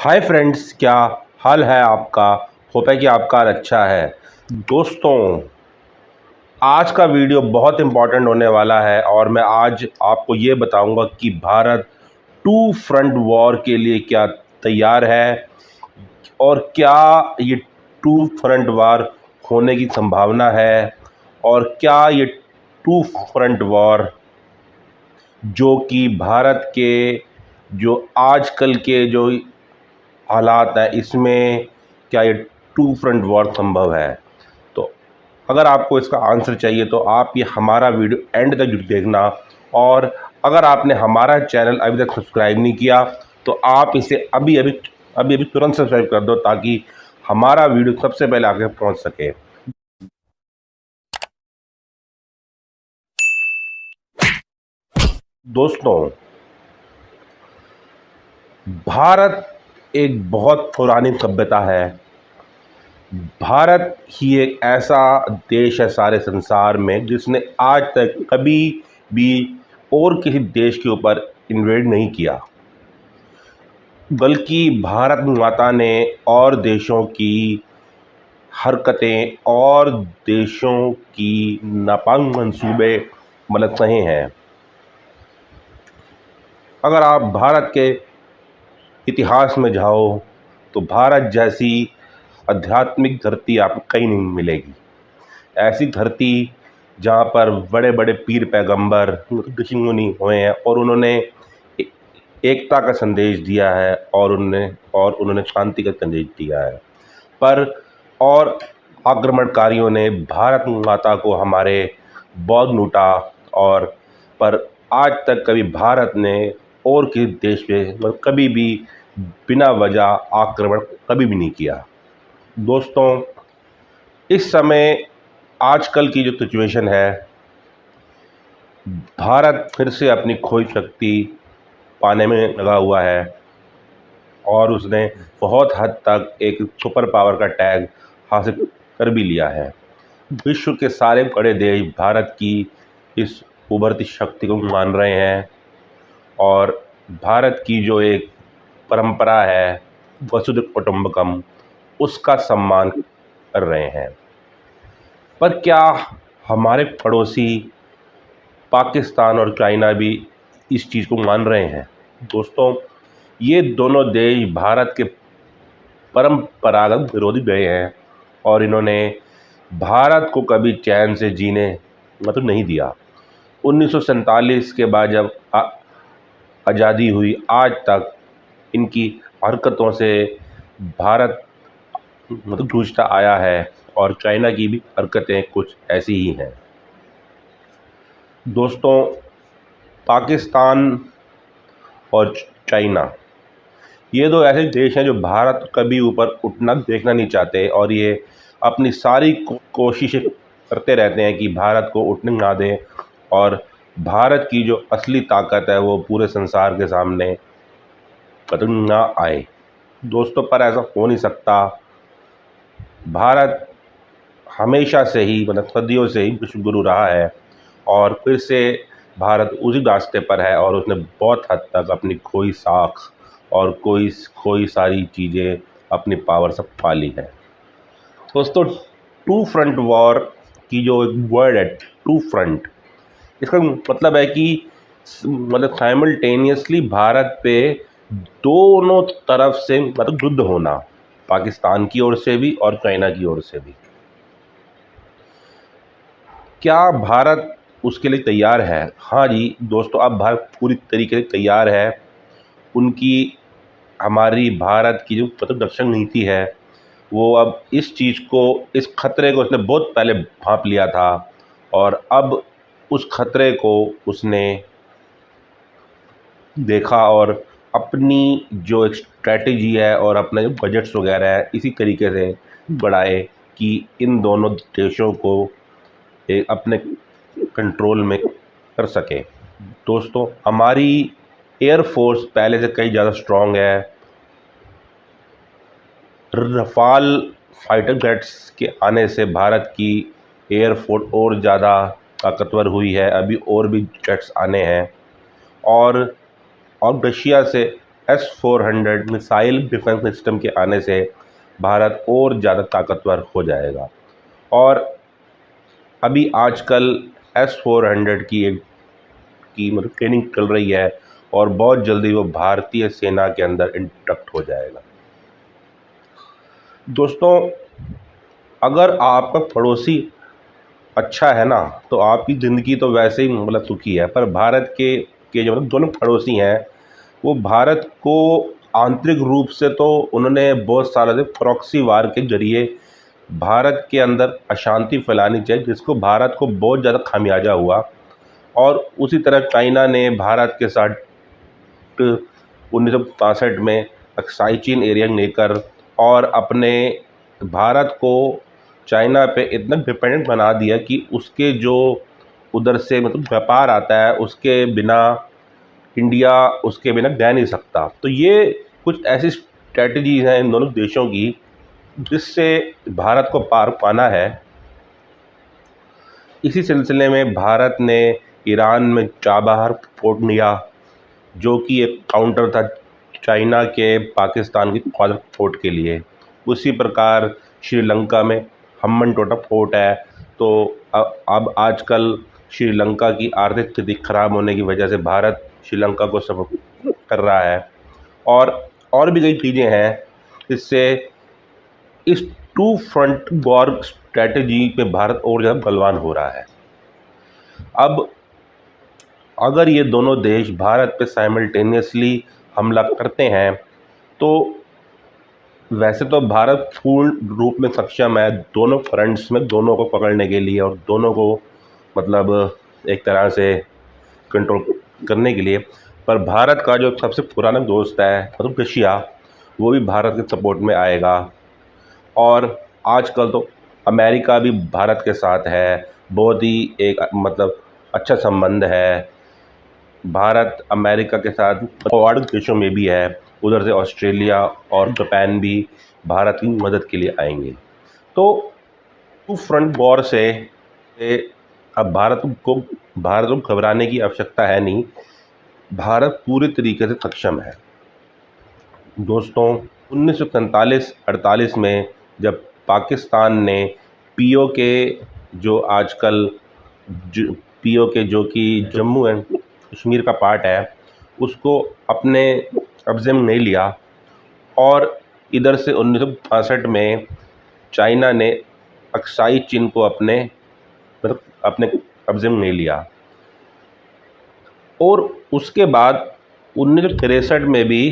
Hi friends, क्या हाल है आपका। होप है कि आपका अच्छा है। दोस्तों, आज का वीडियो बहुत इम्पोर्टेंट होने वाला है और मैं आज आपको ये बताऊंगा कि भारत टू फ्रंट वॉर के लिए क्या तैयार है और क्या ये टू फ्रंट वॉर होने की संभावना है और क्या ये टू फ्रंट वॉर जो कि भारत के जो आजकल के जो हालात हैं इसमें क्या ये टू फ्रंट वॉर संभव है। तो अगर आपको इसका आंसर चाहिए तो आप ये हमारा वीडियो एंड तक देखना। और अगर आपने हमारा चैनल अभी तक सब्सक्राइब नहीं किया तो आप इसे अभी अभी अभी अभी तुरंत सब्सक्राइब कर दो ताकि हमारा वीडियो सबसे पहले आगे पहुंच सके। दोस्तों, भारत एक बहुत पुरानी सभ्यता है। भारत ही एक ऐसा देश है सारे संसार में जिसने आज तक कभी भी और किसी देश के ऊपर इन्वेड नहीं किया, बल्कि भारत माता ने और देशों की हरकतें और देशों की नापाक मंसूबे मतलब सहे हैं। अगर आप भारत के इतिहास में जाओ तो भारत जैसी आध्यात्मिक धरती आपको कहीं नहीं मिलेगी। ऐसी धरती जहाँ पर बड़े बड़े पीर पैगंबर ऋषि मुनि हुए हैं और उन्होंने एकता का संदेश दिया है और उन्होंने शांति का संदेश दिया है। पर और आक्रमणकारियों ने भारत माता को हमारे बौद्ध लूटा। और पर आज तक कभी भारत ने और किसी देश पे कभी भी बिना वजह आक्रमण कभी भी नहीं किया। दोस्तों, इस समय आजकल की जो सिचुएशन है, भारत फिर से अपनी खोई शक्ति पाने में लगा हुआ है और उसने बहुत हद तक एक सुपर पावर का टैग हासिल कर भी लिया है। विश्व के सारे बड़े देश भारत की इस उभरती शक्ति को मान रहे हैं और भारत की जो एक परंपरा है वसुधैव कुटुंबकम, उसका सम्मान कर रहे हैं। पर क्या हमारे पड़ोसी पाकिस्तान और चाइना भी इस चीज़ को मान रहे हैं? दोस्तों, ये दोनों देश भारत के परंपरागत विरोधी रहे हैं और इन्होंने भारत को कभी चैन से जीने मतलब नहीं दिया। 1947 के बाद जब आज़ादी हुई आज तक इनकी हरकतों से भारत मतलब जूझता आया है और चाइना की भी हरकतें कुछ ऐसी ही हैं। दोस्तों, पाकिस्तान और चाइना ये दो ऐसे देश हैं जो भारत कभी ऊपर उठना देखना नहीं चाहते और ये अपनी सारी कोशिशें करते रहते हैं कि भारत को उठने ना दें और भारत की जो असली ताकत है वो पूरे संसार के सामने कतई ना आए। दोस्तों, पर ऐसा हो नहीं सकता। भारत हमेशा से ही मतलब सदियों से ही विश्व गुरु रहा है और फिर से भारत उसी रास्ते पर है और उसने बहुत हद तक अपनी खोई साख और खोई सारी चीज़ें अपनी पावर से पाली है। दोस्तों, टू फ्रंट वॉर की जो एक वर्ड है टू फ्रंट, इसका मतलब है कि मतलब साइमल्टेनियसली भारत पे दोनों तरफ से मतलब युद्ध होना, पाकिस्तान की ओर से भी और चाइना की ओर से भी। क्या भारत उसके लिए तैयार है? हाँ जी दोस्तों, अब भारत पूरी तरीके से तैयार है। उनकी हमारी भारत की जो मतलब रक्षक नीति है वो अब इस चीज़ को, इस खतरे को उसने बहुत पहले भांप लिया था और अब उस खतरे को उसने देखा और अपनी जो एक स्ट्रैटेजी है और अपने जो बजट्स वगैरह है इसी तरीके से बढ़ाए कि इन दोनों देशों को अपने कंट्रोल में कर सके। दोस्तों, हमारी एयरफोर्स पहले से कई ज़्यादा स्ट्रॉन्ग है। रफाल फाइटर जेट्स के आने से भारत की एयरफोर्स और ज़्यादा ताकतवर हुई है। अभी और भी जेट्स आने हैं और रशिया से S-400 मिसाइल डिफेंस सिस्टम के आने से भारत और ज़्यादा ताकतवर हो जाएगा। और अभी आजकल S-400 की मतलब ट्रेनिंग चल रही है और बहुत जल्दी वो भारतीय सेना के अंदर इंडक्ट हो जाएगा। दोस्तों, अगर आपका पड़ोसी अच्छा है ना, तो आपकी ज़िंदगी तो वैसे ही मतलब सुखी है। पर भारत के जो मतलब दोनों पड़ोसी हैं, वो भारत को आंतरिक रूप से तो उन्होंने बहुत सालों से प्रॉक्सी वार के जरिए भारत के अंदर अशांति फैलानी चाहिए, जिसको भारत को बहुत ज़्यादा खामियाजा हुआ। और उसी तरह चाइना ने भारत के साथ 1965 में अक्साई चीन एरिया लेकर और अपने भारत को चाइना पे इतना डिपेंडेंट बना दिया कि उसके जो उधर से मतलब व्यापार आता है, उसके बिना इंडिया उसके बिना रह नहीं सकता। तो ये कुछ ऐसी स्ट्रैटेजीज हैं इन दोनों देशों की, जिससे भारत को पार पाना है। इसी सिलसिले में भारत ने ईरान में चाबहार पोर्ट लिया, जो कि एक काउंटर था चाइना के पाकिस्तान की ग्वादर फोर्ट के लिए। उसी प्रकार श्रीलंका में हम्बनटोटा फोर्ट है। तो अब आजकल श्रीलंका की आर्थिक स्थिति खराब होने की वजह से भारत श्रीलंका को सपोर्ट कर रहा है। और भी कई चीज़ें हैं। इससे इस टू फ्रंट वॉर स्ट्रैटेजी पे भारत और ज़्यादा बलवान हो रहा है। अब अगर ये दोनों देश भारत पे साइमल्टेनियसली हमला करते हैं, तो वैसे तो भारत पूर्ण रूप में सक्षम है दोनों फ्रंट्स में दोनों को पकड़ने के लिए और दोनों को मतलब एक तरह से कंट्रोल करने के लिए। पर भारत का जो सबसे पुराना दोस्त है मतलब रशिया, वो भी भारत के सपोर्ट में आएगा। और आजकल तो अमेरिका भी भारत के साथ है, बहुत ही एक मतलब अच्छा संबंध है। भारत अमेरिका के साथ क्वाड देशों में भी है। उधर से ऑस्ट्रेलिया और जापान भी भारत की मदद के लिए आएंगे। तो टू फ्रंट वॉर से अब भारत को घबराने की आवश्यकता है नहीं। भारत पूरी तरीके से सक्षम है। दोस्तों, 1947-48 में जब पाकिस्तान ने पीओके जो आजकल पीओके जो कि जम्मू एंड कश्मीर का पार्ट है, उसको अपने कब्जे में नहीं लिया और इधर से 1965 में चाइना ने अक्साई चीन को अपने कब्जे में नहीं लिया। और उसके बाद 1963 में भी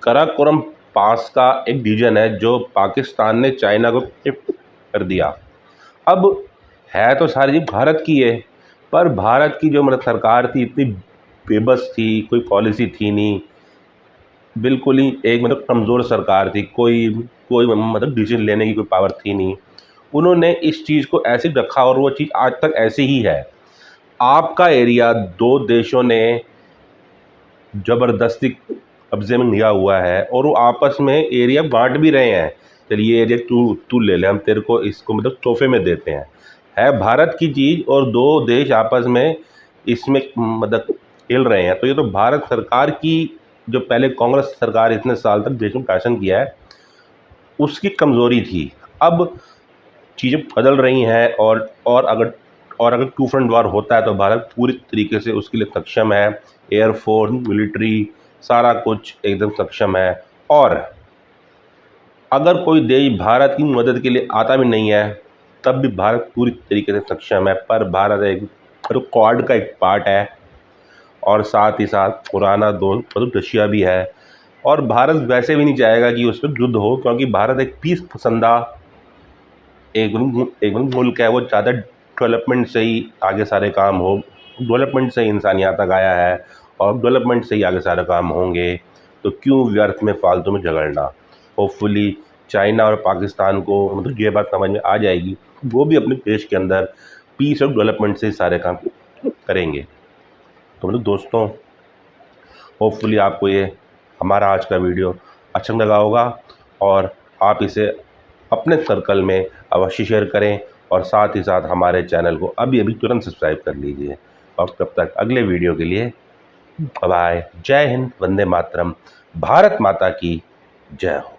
कराकोरम पास का एक रीजन है जो पाकिस्तान ने चाइना को गिफ्ट कर दिया। अब है तो सारी चीज़ भारत की है, पर भारत की जो मतलब सरकार थी इतनी बेबस थी, कोई पॉलिसी थी नहीं, बिल्कुल ही एक मतलब कमज़ोर सरकार थी। कोई मतलब डिसीजन लेने की कोई पावर थी नहीं। उन्होंने इस चीज़ को ऐसे रखा और वो चीज़ आज तक ऐसे ही है। आपका एरिया दो देशों ने ज़बरदस्ती कब्जे में लिया हुआ है और वो आपस में एरिया बांट भी रहे हैं। चलिए एरिया तू ले ले, हम तेरे को इसको मतलब तोहफे में देते हैं। है भारत की चीज़ और दो देश आपस में इसमें मतलब खेल रहे हैं। तो ये तो भारत सरकार की, जो पहले कांग्रेस सरकार इतने साल तक देश में शासन किया है, उसकी कमज़ोरी थी। अब चीज़ें बदल रही हैं और अगर टू फ्रंट वॉर होता है तो भारत पूरी तरीके से उसके लिए सक्षम है। एयरफोर्स, मिलिट्री, सारा कुछ एकदम सक्षम है। और अगर कोई देश भारत की मदद के लिए आता भी नहीं है, तब भी भारत पूरी तरीके से सक्षम है। पर भारत एक क्वाड का एक पार्ट है और साथ ही साथ पुराना दोस्त मतलब रशिया भी है। और भारत वैसे भी नहीं चाहेगा कि उस पर युद्ध हो, क्योंकि भारत एक पीस पसंदा एक मुल्क है। वो ज़्यादा डेवलपमेंट से ही आगे सारे काम हो, डेवलपमेंट से ही इंसानियत तक आया है और डेवलपमेंट से ही आगे सारे काम होंगे। तो क्यों व्यर्थ में फालतू में झगड़ना। होपफुली चाइना और पाकिस्तान को मतलब ये बात समझ में आ जाएगी, वो भी अपने देश के अंदर पीस और डेवलपमेंट से ही सारे काम करेंगे। तो मतलब दोस्तों, होपफुली आपको ये हमारा आज का वीडियो अच्छा लगा होगा और आप इसे अपने सर्कल में अवश्य शेयर करें और साथ ही साथ हमारे चैनल को अभी तुरंत सब्सक्राइब कर लीजिए। और तब तक अगले वीडियो के लिए बाय। जय हिंद, वंदे मातरम, भारत माता की जय हो।